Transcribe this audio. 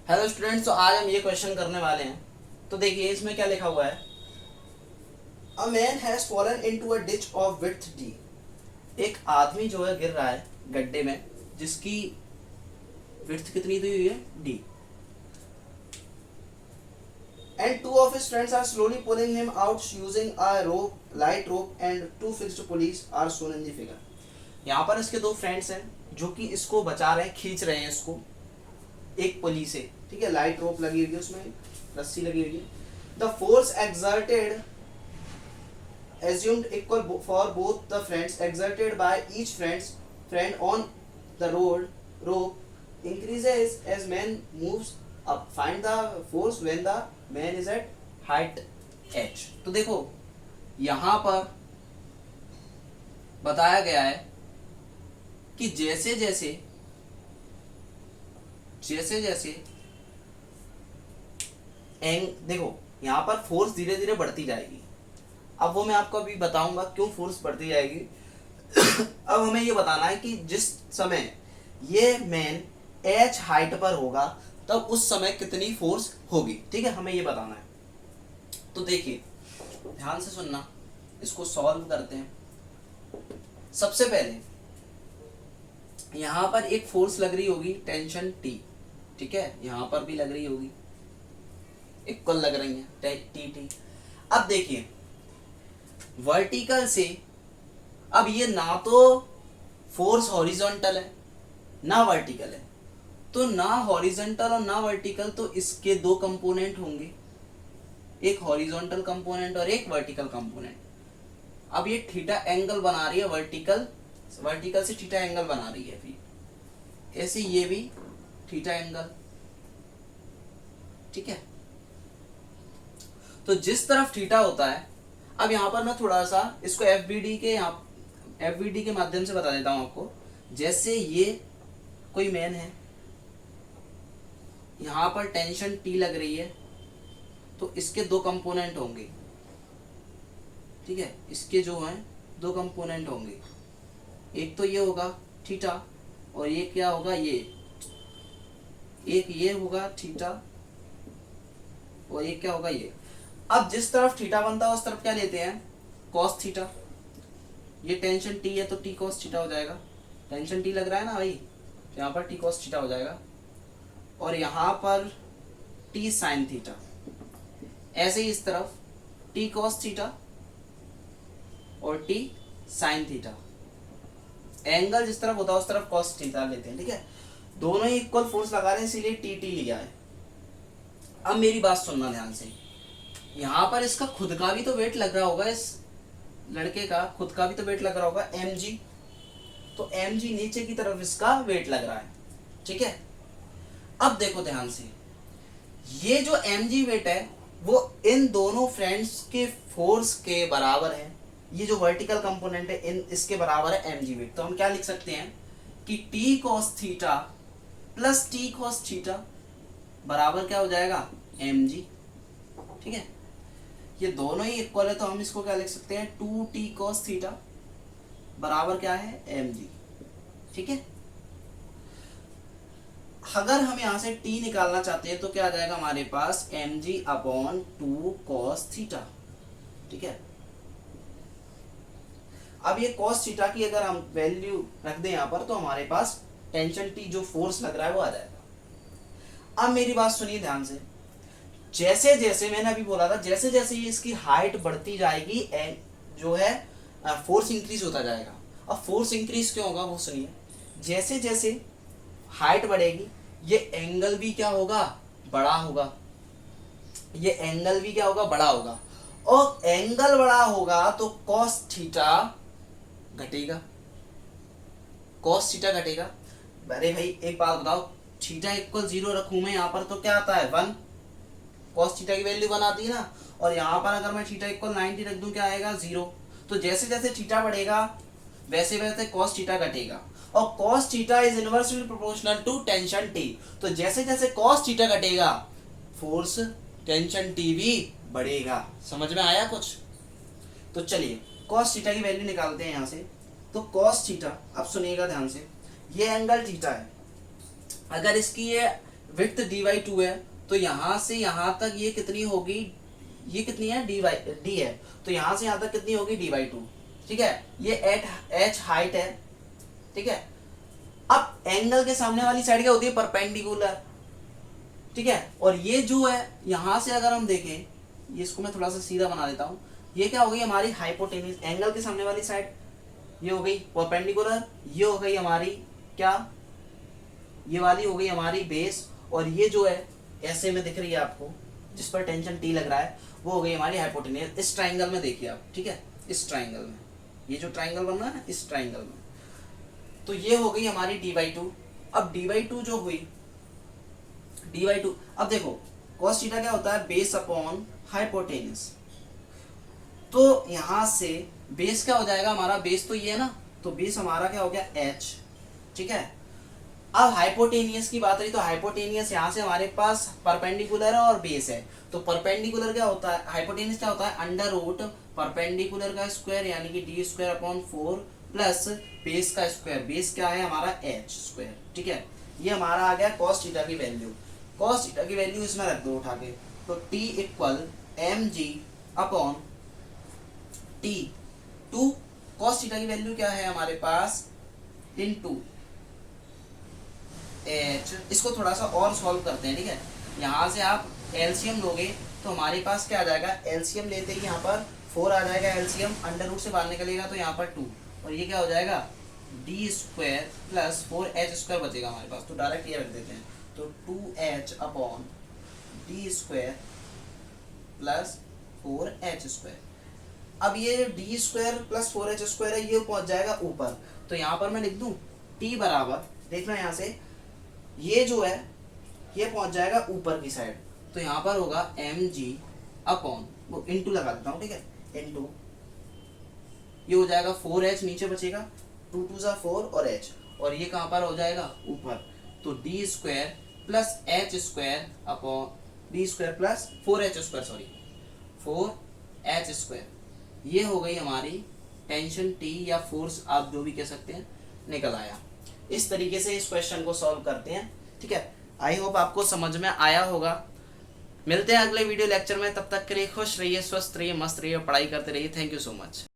Hello students, तो आज हम ये क्वेश्चन करने वाले हैं। तो देखिए इसमें क्या लिखा हुआ है। A man has fallen into a ditch of width D. एक आदमी जो है गिर रहा है गड्ढे में, जिसकी विड्थ कितनी दी हुई है, D. And two of his friends are slowly pulling him out using a rope, light rope and two fixed pulleys are shown in the figure. यहाँ पर इसके दो फ्रेंड्स हैं जो कि इसको बचा रहे हैं, खींच रहे हैं इसको एक पुली से। ठीक है, लाइट रोप लगी हुई है, उसमें रस्सी लगी हुई है। The force exerted assumed equal for both the friends exerted by each friend on the rope increases as man moves up. Find the force when the man is at height h. तो देखो यहाँ पर बताया गया है कि जैसे जैसे देखो यहाँ पर फोर्स धीरे धीरे बढ़ती जाएगी। अब वो मैं आपको अभी बताऊंगा क्यों फोर्स बढ़ती जाएगी। अब हमें ये बताना है कि जिस समय ये मैन एच हाइट पर होगा तब उस समय कितनी फोर्स होगी। ठीक है, हमें ये बताना है। तो देखिए ध्यान से सुनना, इसको सॉल्व करते हैं। सबसे पहले यहां पर एक फोर्स लग रही होगी, टेंशन टी। ठीक है, यहां पर भी लग रही होगी, इक्वल लग रही है टी टी। अब देखिए वर्टिकल से, अब ये ना तो फोर्स हॉरिजॉन्टल है ना वर्टिकल है, तो ना हॉरिजॉन्टल और ना वर्टिकल, तो इसके दो कंपोनेंट होंगे, एक हॉरिजॉन्टल कंपोनेंट और एक वर्टिकल कंपोनेंट। अब ये थीटा एंगल बना रही है, वर्टिकल से थीटा एंगल बना रही है, फिर ऐसे ये भी थीटा एंगल। ठीक है, तो जिस तरफ थीटा होता है, अब यहाँ पर मैं थोड़ा सा इसको एफबीडी के माध्यम से बता देता हूँ आपको। जैसे ये कोई मैन है, यहाँ पर टेंशन टी लग रही है, तो इसके दो कंपोनेंट होंगे। ठीक है, इसके जो हैं दो कंपोनेंट होंगे, एक तो ये होगा थीटा और ये क्या होगा, एक ये होगा थीटा और ये क्या होगा, ये। अब जिस तरफ थीटा बनता है उस तरफ क्या लेते हैं, कॉस थीटा। ये टेंशन टी है तो टी कॉस थीटा हो जाएगा। टेंशन टी लग रहा है ना भाई, तो यहाँ पर टी कॉस थीटा हो जाएगा, और यहाँ पर टी साइन थीटा। ऐसे ही इस तरफ टी कॉस थीटा और टी साइन थीटा। एंगल जिस तरफ होता है उस तरफ कॉस थीटा लेते हैं। ठीक है, दोनों ही इक्वल फोर्स लगा रहे हैं, इसीलिए टी टी लिया है। अब मेरी बात सुनना ध्यान से, यहाँ पर इसका खुद का भी तो वेट लग रहा होगा, इस लड़के का खुद का भी तो वेट लग रहा होगा mg, तो mg नीचे की तरफ इसका वेट लग रहा है। ठीक है, अब देखो ध्यान से, ये जो mg वेट है वो इन दोनों फ्रेंड्स के फोर्स के बराबर है। ये जो वर्टिकल कंपोनेंट है इसके बराबर है mg वेट। तो हम क्या लिख सकते हैं कि t cos theta plus t cos theta बराबर क्या हो जाएगा, mg। ठीक है, ये दोनों ही इक्वल है, तो हम इसको क्या लिख सकते हैं, 2t cos थीटा बराबर क्या है, mg। ठीक है, अगर हम यहां से t निकालना चाहते हैं तो क्या आ जाएगा हमारे पास, mg अपॉन 2 cos थीटा। ठीक है, अब ये cos थीटा की अगर हम वैल्यू रख दें यहां पर, तो हमारे पास टेंशन t जो फोर्स लग रहा है वो आ जाएगा। अब मेरी बात सुनिए ध्यान से, जैसे जैसे मैंने अभी बोला था, जैसे जैसे ये इसकी हाइट बढ़ती जाएगी जो है फोर्स इंक्रीज होता जाएगा। अब फोर्स इंक्रीज क्यों होगा वो सुनिए, जैसे जैसे हाइट बढ़ेगी ये एंगल भी क्या होगा, बड़ा होगा। ये एंगल भी क्या होगा, बड़ा होगा, और एंगल बड़ा होगा तो कॉस थीटा घटेगा, कॉस थीटा घटेगा। अरे भाई एक बात बताओ, थीटा इक्वल 0 रखूं मैं यहाँ पर तो क्या आता है, 1। कॉस थीटा की वैल्यू 1 आती है ना, और यहाँ पर अगर मैं थीटा इक्वल 90 रख दूं क्या आएगा, 0। तो जैसे जैसे थीटा बढ़ेगा वैसे वैसे कॉस थीटा घटेगा, और cos theta is inversely proportional to tension T. तो जैसे जैसे कॉस थीटा घटेगा फोर्स टेंशन टी भी बढ़ेगा। समझ में आया कुछ? तो चलिए कॉस थीटा की वैल्यू निकालते हैं यहाँ से। तो कॉस थीटा, अब सुनिएगा ध्यान से, ये एंगल थीटा है, अगर इसकी ये विड्थ d/2 है, तो यहां से यहां तक ये कितनी होगी, ये कितनी है d है, तो यहां से यहां तक कितनी होगी d/2। ठीक है, ये h हाइट है। ठीक है, अब एंगल के सामने वाली साइड क्या होती है, परपेंडिकुलर। ठीक है, और ये जो है यहां से अगर हम देखें, ये इसको मैं थोड़ा सा सीधा बना देता हूं, ये क्या हो गई हमारी हाइपोटेन्यूज, एंगल के सामने वाली साइड ये हो गई परपेंडिकुलर, ये हो गई हमारी क्या, ये वाली हो गई हमारी बेस, और ये जो है ऐसे में दिख रही है आपको जिस पर टेंशन टी लग रहा है, वो हो गई हमारी हाइपोटेन्यूज। इस ट्राइंगल में देखिए आप, ठीक है, इस ट्राइंगल में, ये जो ट्राइंगल बन रहा है ना, इस ट्राइंगल में, तो ये हो गई हमारी d/2। अब d/2 जो हुई, d/2, अब देखो cos थीटा क्या होता है, बेस अपॉन हाइपोटेन्यूज। तो यहां से बेस क्या हो जाएगा हमारा, बेस तो ये है ना, तो बेस हमारा क्या हो गया h। ठीक है, अब हाइपोटेनियस की बात रही, तो हाइपोटेनियस यहाँ से हमारे पास परपेंडिकुलर है और बेस है, तो परपेंडिकुलर क्या होता है, हाइपोटेनियस क्या होता है, अंडर रूट परपेंडिकुलर का स्क्वायर यानी कि d²/4 प्लस बेस का स्क्वायर, बेस क्या है हमारा h²। ठीक है, ये हमारा आ गया cos थीटा की वैल्यू। cos थीटा की वैल्यू इसमें रख दो उठा के, तो t equal mg/t 2, cos theta की वैल्यू क्या है हमारे पास, इनटू h। इसको थोड़ा सा और सॉल्व करते हैं। ठीक है, यहाँ से आप एलसीएम लोगे तो हमारे पास क्या आ जाएगा, एलसीएम लेते ही यहाँ पर 4 आ जाएगा, एलसीएम अंडर रूट से बाहर निकलेगा तो यहाँ पर 2, और ये क्या हो जाएगा d² प्लस 4h² बचेगा हमारे पास, तो डायरेक्ट ये रख देते हैं, तो 2h/d² प्लस 4h²। अब ये d² प्लस 4h² है, ये पहुंच जाएगा ऊपर, तो यहाँ पर मैं लिख दूं t बराबर, देखना यहाँ से, ये जो है ये पहुंच जाएगा ऊपर की साइड, तो यहाँ पर होगा mg अपॉन, वो इंटू लगा देता हूँ। ठीक है, इंटू ये हो जाएगा 4h, नीचे बचेगा 2 2 4 और h, और ये कहाँ पर हो जाएगा ऊपर, तो d² plus h² upon d² plus 4h², sorry 4h², ये हो गई हमारी टेंशन T या फोर्स, आप जो भी कह सकते हैं, निकल आया। इस तरीके से इस क्वेश्चन को सॉल्व करते हैं। ठीक है, आई होप आपको समझ में आया होगा। मिलते हैं अगले वीडियो लेक्चर में, तब तक के लिए खुश रहिए, स्वस्थ रहिए, मस्त रहिए, पढ़ाई करते रहिए। Thank you so much.